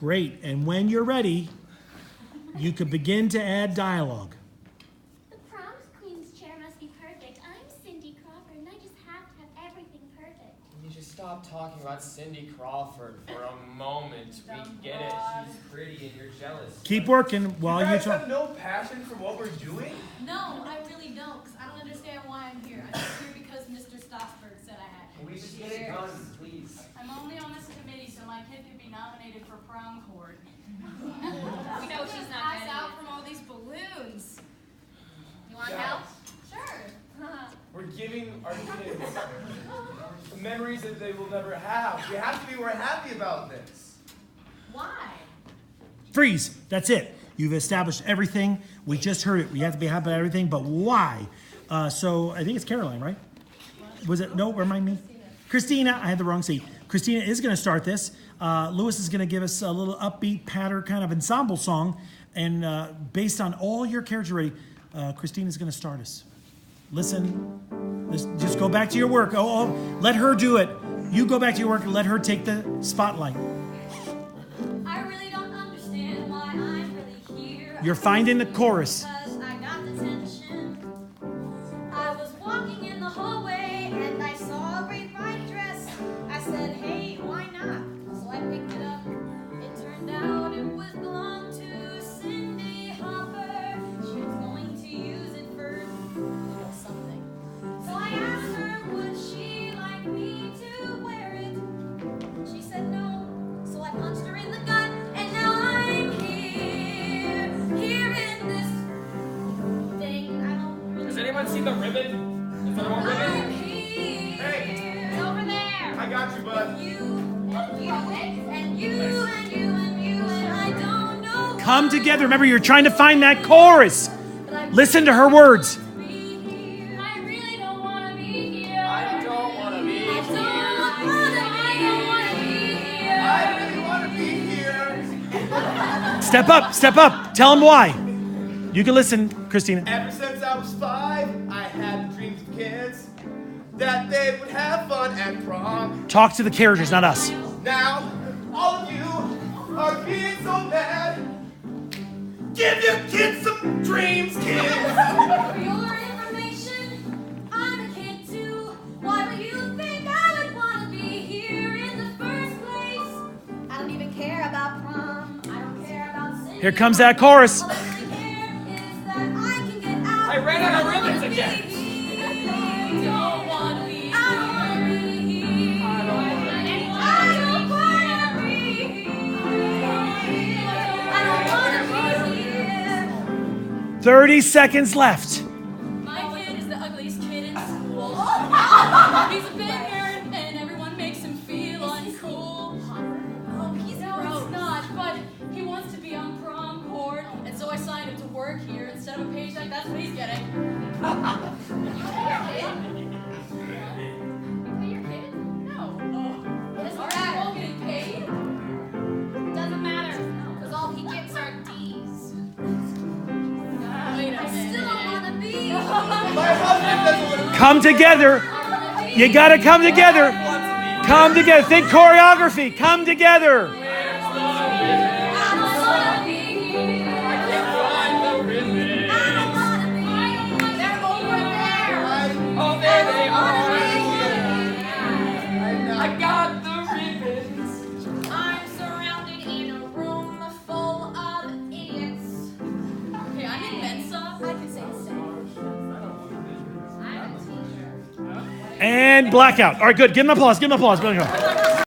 Great. And when you're ready, you could begin to add dialogue. The prom queen's chair must be perfect. I'm Cindy Crawford, and I just have to have everything perfect. Can you just stop talking about Cindy Crawford for a moment? We get it. She's pretty and you're jealous. Keep working while you guys talk. have no passion for what we're doing? No, I really don't, because I don't understand why I'm here. I'm just here because Mr. Stossberg said I had to. Can we just get it done, please? I'm only on this committee so my kid could be nominated for prom court. We know she's not Pass ready. out from all these balloons. You want Yeah. help? Sure. We're giving our kids the memories that they will never have. We have to be more happy about this. Why? Freeze. That's it. You've established everything. We just heard it. We have to be happy about everything, but why? So I think it's Caroline, right? Was it? No, remind me. Christina. I had the wrong seat. Christina is going to start this. Lewis is going to give us a little upbeat, patter kind of ensemble song. And based on all your characters ready, Christina's going to start us. Listen. Just go back to your work. Oh, let her do it. You go back to your work and let her take the spotlight. I really don't understand why I'm really here. You're finding the chorus. Because I got detention. I was walking in the hallway and I saw a great white dress. I said, hey, why not? So I picked it up. It turned out it was belonged to Cindy Hopper. She was going to use it for something. So I asked her, would she like me to wear it? She said no. So I punched her in the gut, and now I'm here in this thing. I don't really. Has anyone seen the ribbon? Is there one I'm ribbon? here. Hey. It's over there. I got you, bud. You and you and you and you and you and I don't know. Come together. Remember, you're trying to find that chorus. Listen to her words. I really don't want to be here. I don't want to be I here. don't want to be here. I really want to be here. Step up. Step up. Tell them why. You can listen, Christina. Ever since I was 5, I had dreams of kids that they would have fun at prom. Talk to the characters, not us. Now, all of you are being so bad. Give your kids some dreams, kids. For your information, I'm a kid too. Why would you think I would want to be here in the first place? I don't even care about prom. I don't care about singing. Here comes that chorus. All I really care is that I can get out. I ran out of ribbons again. I don't want to be here. I don't want to be here. I don't want to be here. I don't want to be here. I don't want to be here. 30 seconds left. My kid is the ugliest kid in school. He's a big nerd, and everyone makes him feel uncool. Oh, he's not, but he wants to be on prom court, and so I signed him to work here instead of a paycheck. That's what he's getting. You pay your kid? No. Doesn't matter. Getting paid? Doesn't matter, because all he gets are D's. Wait a minute. I still don't want to be. My husband doesn't want to. Come together. You got to come together. Come together. Think choreography. Come together. Oh, there they are. I got the ribbons. I'm surrounded in a room full of idiots. Okay, I'm in Mensa. I can say the same. I'm a teacher. And blackout. All right, good. Give them applause. Give them applause. Give them applause.